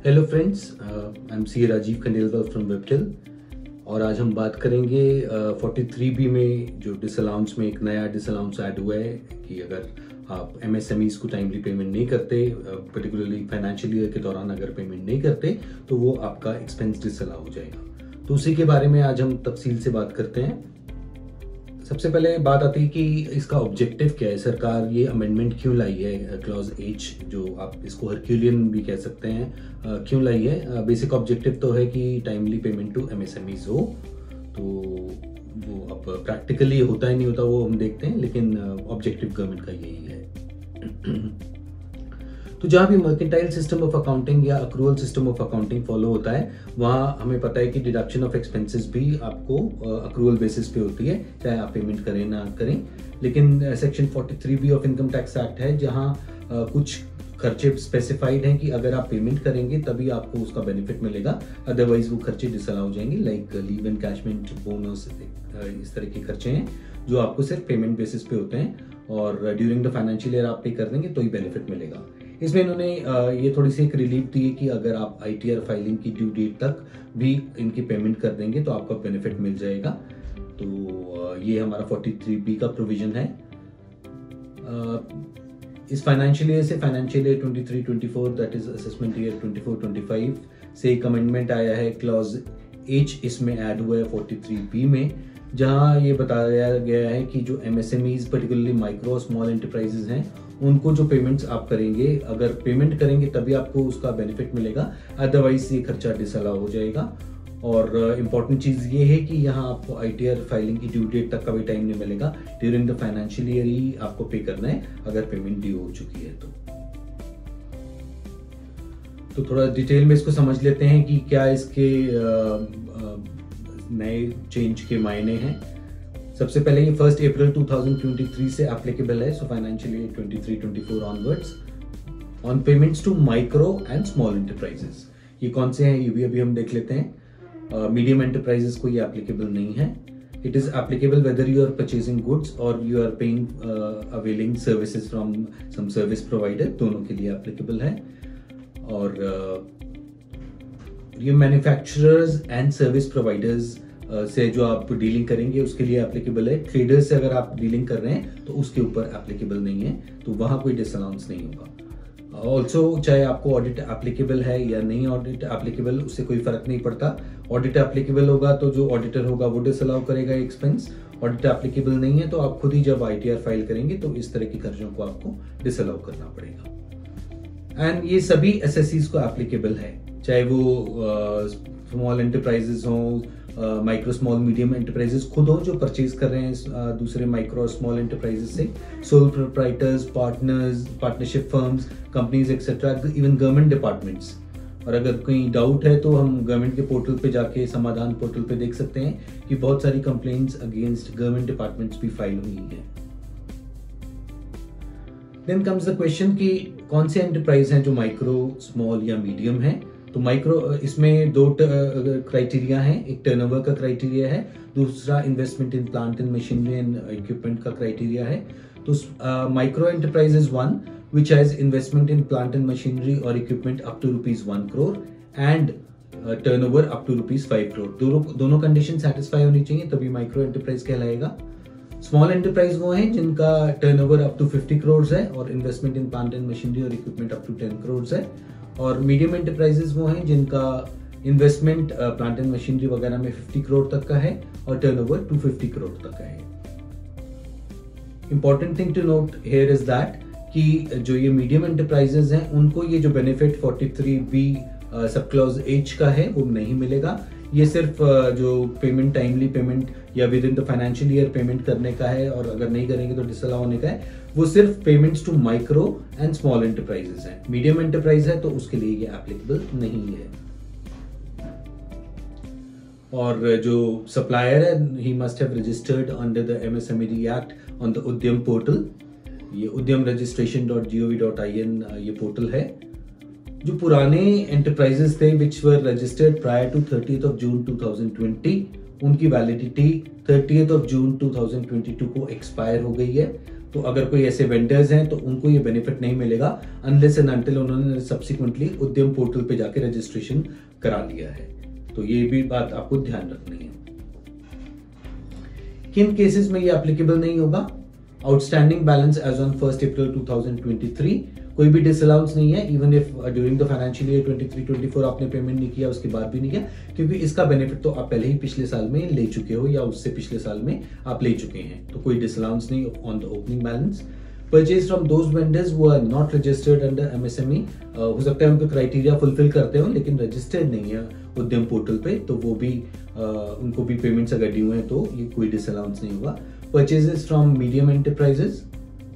Hello friends, I am C Rajeev Khandelwal from Webtel. और आज हम बात करेंगे 43B में जो डिसअलाउंस में एक नया डिसअलाउंस ऐड हुआ है कि अगर आप एमएसएमईज को टाइमली पेमेंट नहीं करते, पर्टिकुलरली फाइनेंशियल ईयर के दौरान अगर पेमेंट नहीं करते तो वो आपका एक्सपेंस डिसअलाउ हो जाएगा। तो उसी के बारे में आज हम तफसील से बात करते हैं। सबसे पहले बात आती है कि इसका ऑब्जेक्टिव क्या है, सरकार ये अमेंडमेंट क्यों लाई है, क्लॉज एच जो आप इसको हरक्यूलियन भी कह सकते हैं, क्यों लाई है। बेसिक ऑब्जेक्टिव तो है कि टाइमली पेमेंट टू एमएसएमईज हो। तो वो अब प्रैक्टिकली होता है नहीं होता वो हम देखते हैं, लेकिन ऑब्जेक्टिव गवर्नमेंट का यही है। तो जहाँ भी मर्केंटाइल सिस्टम ऑफ अकाउंटिंग या accrual system of accounting follow होता है, वहाँ हमें पता है कि डिडक्शन ऑफ एक्सपेंसेस भी आपको अक्रूवल बेसिस पे होती है, चाहे आप पेमेंट करें ना करें। लेकिन section 43B of income tax act है जहाँ कुछ खर्चे स्पेसिफाइड हैं कि अगर आप पेमेंट करेंगे तभी आपको उसका बेनिफिट मिलेगा, अदरवाइज वो खर्चे डिसअलाउ हो जाएंगे। लाइक लीव एनकैशमेंट, बोनस, इस तरह के खर्चे हैं जो आपको सिर्फ पेमेंट बेसिस पे होते हैं और ड्यूरिंग द फाइनेंशियल ईयर आप पे कर देंगे तो ही बेनिफिट मिलेगा। इसमें इन्होंने ये थोड़ी सी एक रिलीफ दी है कि अगर आप आईटीआर फाइलिंग की ड्यू डेट तक भी इनकी पेमेंट कर देंगे तो आपका बेनिफिट मिल जाएगा। तो ये हमारा 43B का प्रोविजन है। इस फाइनेंशियल ईयर से financial year 23-24, that is assessment year 24-25 से एक अमेंडमेंट आया है, क्लॉज एच इसमें ऐड हुआ है 43B में, जहां ये बताया गया है कि जो MSMEs particularly micro small enterprises हैं उनको जो पेमेंट्स आप करेंगे, अगर पेमेंट करेंगे तभी आपको उसका बेनिफिट मिलेगा, अदरवाइज ये खर्चा डिसअलाउ हो जाएगा। और इम्पॉर्टेंट चीज़ ये है कि यहाँ आपको आईटीआर फाइलिंग की ड्यू डेट तक का भी टाइम नहीं मिलेगा, ड्यूरिंग द फाइनेंशियल ईयर ही आपको पे करना है अगर पेमेंट ड्यू हो चुकी है तो थोड़ा डिटेल में इसको समझ लेते हैं कि क्या इसके नए चेंज के मायने हैं। सबसे पहले ये 1 अप्रैल 2023 से एप्लीकेबल है, so financial year 23-24 onwards, on payments to micro and small enterprises. ये कौन से हैं ये भी अभी हम देख लेते हैं। मीडियम एंटरप्राइजेस को ये एप्लीकेबल नहीं है। It is applicable whether you are purchasing goods और you are paying availing services from some service provider, दोनों के लिए एप्लीकेबल है। और ये मैन्युफैक्चरर्स एंड सर्विस प्रोवाइडर्स से जो आप डीलिंग करेंगे उसके लिए एप्लीकेबल है। ट्रेडर्स से अगर आप डीलिंग कर रहे हैं तो उसके ऊपर एप्लीकेबल नहीं है, तो वहां कोई डिसअलाउंस नहीं होगा। ऑल्सो चाहे आपको ऑडिट एप्लीकेबल है या नहीं ऑडिट एप्लीकेबल, उससे कोई फर्क नहीं पड़ता। ऑडिट एप्लीकेबल होगा तो जो ऑडिटर होगा वो डिसअलाउ करेगा एक्सपेंस, ऑडिट एप्लीकेबल नहीं है तो आप खुद ही जब आईटीआर फाइल करेंगे तो इस तरह के खर्चों को आपको डिसअलाउ करना पड़ेगा। एंड ये सभी एसएससीज को एप्लीकेबल है, चाहे वो स्मॉल एंटरप्राइजेस हों, माइक्रो स्मॉल मीडियम एंटरप्राइजेस खुद हो जो परचेज कर रहे हैं दूसरे माइक्रो स्मॉल एंटरप्राइजेस से, sole proprietors, partners, partnership firms, companies etcetera, even government departments. और अगर कोई डाउट है तो हम गवर्नमेंट के पोर्टल पे जाके, समाधान पोर्टल पे देख सकते हैं कि बहुत सारी कंप्लेंट्स अगेंस्ट गवर्नमेंट डिपार्टमेंट्स भी फाइल हुई है। देन कम्स द क्वेश्चन कि कौन से एंटरप्राइज हैं जो माइक्रो, स्मॉल या मीडियम है। तो माइक्रो, इसमें दो क्राइटेरिया हैं, एक टर्नओवर का क्राइटेरिया है, दूसरा investment in plant and machinery and equipment का क्राइटेरिया है। तो micro enterprise is one which has investment in plant and machinery और equipment up to ₹1 crore and turnover up to ₹5 crore। दोनों कंडीशन सेटिस्फाई होनी चाहिए तभी माइक्रो एंटरप्राइज कहलाएगा। Small enterprise वो हैं जिनका टर्नओवर अप टू 50 crores है और investment in plant and machinery और इक्विपमेंट अप टू 10 crores है। और मीडियम एंटरप्राइजेस वो हैं जिनका इन्वेस्टमेंट प्लांट एंड मशीनरी वगैरह में 50 crore तक का है और टर्नओवर 250 crore तक का है। Important thing to note here is that कि जो ये मीडियम एंटरप्राइजेस हैं उनको ये जो benefit 43B sub clause H का है वो नहीं मिलेगा। ये सिर्फ जो पेमेंट, टाइमली पेमेंट या with in the financial year payment करने का है और अगर नहीं करेंगे तो डिसअलाउ होने का है, वो सिर्फ payments to micro and small enterprises है। मीडियम एंटरप्राइज है तो उसके लिए ये एप्लीकेबल नहीं है। और जो सप्लायर है, he must have registered under the MSME act on the उद्यम पोर्टल। ये उद्यम registration.gov.in ये पोर्टल है। जो पुराने एंटरप्राइजेस थे which were registered prior to 30th June 2020, उनकी वैलिडिटी 30th June 2022 को एक्सपायर हो गई है। तो अगर कोई ऐसे वेंडर्स हैं तो उनको ये बेनिफिट नहीं मिलेगा अनलेस एंड अनटिल उन्होंने सब्सिक्वेंटली उद्यम पोर्टल पे जाके रजिस्ट्रेशन करा लिया है। तो ये भी बात आपको ध्यान रखनी है। किन केसेस में ये एप्लीकेबल नहीं होगा? आउटस्टैंडिंग बैलेंस एज ऑन 1 अप्रैल 2023, कोई भी डिसअलाउंस नहीं है even if during the financial year 23-24 आपने पेमेंट नहीं किया, उसके बाद भी नहीं किया, क्योंकि इसका बेनिफिट तो आप पहले ही पिछले साल में ले चुके हो या उससे पिछले साल में आप ले चुके हैं, तो कोई डिसअलाउंस नहीं on the opening balance. Purchase from those vendors वो are not registered under MSME, हो सकता है उनको क्राइटेरिया फुलफिल करते हो लेकिन रजिस्टर्ड नहीं है उद्यम पोर्टल पे, तो वो भी उनको भी पेमेंट्स अगर ड्यू हैं तो ये कोई डिसअलाउंस नहीं होगा। परचेजेस फ्रॉम मीडियम एंटरप्राइजेस,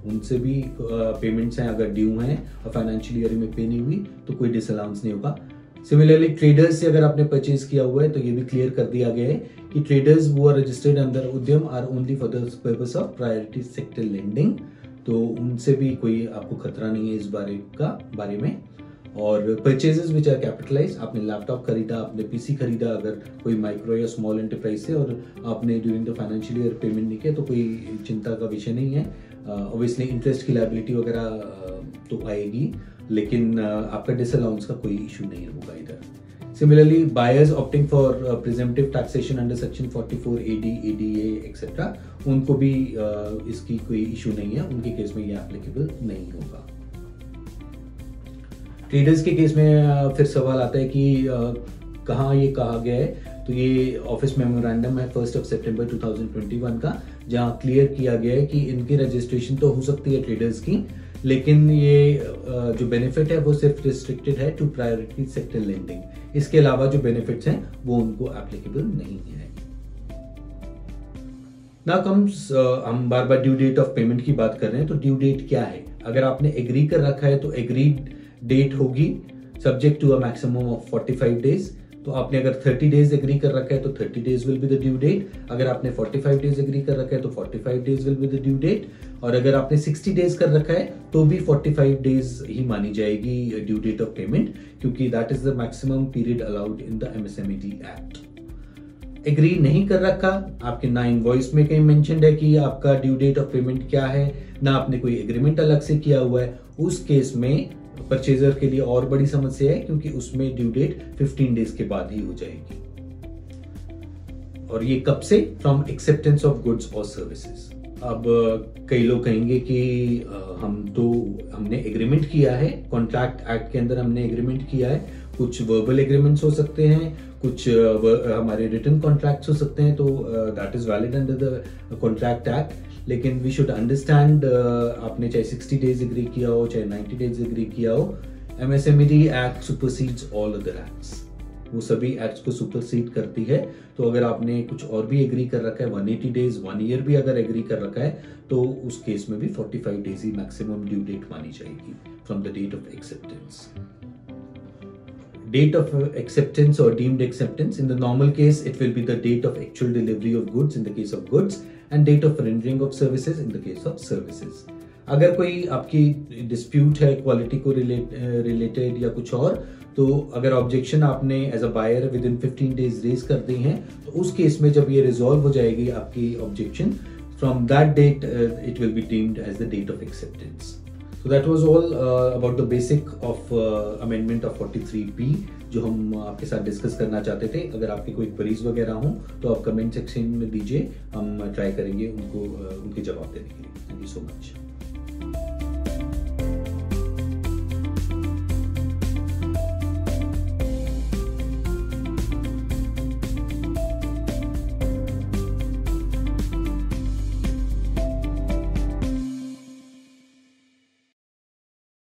उनसे भी पेमेंट्स हैं अगर ड्यू हैं और फाइनेंशियल ईयर में पे नहीं हुई तो कोई डिसअलाउंस नहीं होगा। सिमिलरली ट्रेडर्स से अगर आपने परचेज किया हुआ है तो ये भी क्लियर कर दिया गया है कि ट्रेडर्स वो are registered under Udyam are only for the purpose of priority sector lending, तो उनसे भी कोई आपको खतरा नहीं है इस बारे में। और परचेजेस विच आर कैपिटलाइज, आपने लैपटॉप खरीदा, आपने पीसी खरीदा, अगर कोई माइक्रो या स्मॉल एंटरप्राइज से और आपने during the financial year payment नहीं किया तो कोई चिंता का विषय नहीं है। ऑब्वियसली इंटरेस्ट की लायबिलिटी वगैरह तो आएगी लेकिन आपका डिसअलाउंस का कोई इशू नहीं होगा इधर। Similarly buyers opting for presumptive taxation under section 44 AD, ADA etcetera, उनको भी इसकी कोई इशू नहीं है, उनके केस में ये एप्लीकेबल नहीं होगा। ट्रेडर्स के केस में फिर सवाल आता है कि कहाँ ये कहा गया है, तो ये ऑफिस मेमोरेंडम है 1 सितंबर 2021 का, जहाँ क्लियर किया गया है कि इनकी रजिस्ट्रेशन तो हो सकती है ट्रेडर्स की, लेकिन ये जो बेनिफिट है वो सिर्फ रिस्ट्रिक्टेड है टू प्रायोरिटी सेक्टर लेंडिंग, इसके अलावा जो बेनिफिट्स हैं वो उनको एप्लीकेबल नहीं है। नाउ कम्स, हम बार बार ड्यू डेट ऑफ पेमेंट की बात कर रहे हैं, तो ड्यू डेट क्या है? अगर आपने एग्री कर रखा है तो एग्रीड डेट होगी subject to a maximum of 45 days. तो आपने अगर 30 डेज एग्री कर रखा है तो 30 days will be the due date, अगर आपने 45 डेज एग्री कर रखा है तो 45 days will be the due date, और अगर आपने 60 डेज कर रखा है तो भी 45 डेज ही मानी जाएगी ड्यू डेट ऑफ पेमेंट, क्योंकि that is the maximum period allowed in the MSMED act. Agree नहीं कर रखा, आपके ना इनवॉइस में कहीं मेंशन्ड है कि आपका ड्यू डेट ऑफ पेमेंट क्या है, ना आपने कोई एग्रीमेंट अलग से किया हुआ है, उस केस में परचेजर के लिए और बड़ी समस्या है, क्योंकि उसमें ड्यू डेट 15 डेज के बाद ही हो जाएगी। और ये कब से? फ्रॉम एक्सेप्टेंस ऑफ गुड्स और सर्विसेज। अब कई लोग कहेंगे कि हमने एग्रीमेंट किया है, कॉन्ट्रैक्ट एक्ट के अंदर हमने एग्रीमेंट किया है, कुछ वर्बल एग्रीमेंट्स हो सकते हैं, कुछ हमारे रिटन कॉन्ट्रैक्ट्स हो सकते हैं, तो that is valid under the contract act. लेकिन वी शुड अंडरस्टैंड, आपने चाहे 60 डेज एग्री किया हो चाहे 90 डेज एग्री किया हो, MSMED act supersedes all other acts, वो सभी एक्ट्स को सुपरसीड करती है। तो अगर आपने कुछ और भी एग्री कर रखा है, 180 डेज 1 ईयर भी अगर एग्री कर रखा है, तो उस केस में भी 45 डेज ही मैक्सिमम ड्यू डेट मानी जाएगी from the date of acceptance. Date of acceptance or deemed acceptance, in the normal case it will be the date of actual delivery of goods in the case of goods and date of rendering of services in the case of services. अगर कोई आपकी dispute है quality को related या कुछ और, तो अगर ऑब्जेक्शन आपने as a buyer within 15 days raise कर दी हैं, तो उस केस में जब ये रिजॉल्व हो जाएगी आपकी objection, from that date it will be deemed as the date of acceptance. So that was all about the basic of amendment of 43B जो हम आपके साथ डिस्कस करना चाहते थे। अगर आपके कोई क्वेरीज वगैरह हो तो आप कमेंट सेक्शन में दीजिए, हम ट्राई करेंगे उनके जवाब देने के लिए। Thank you so much.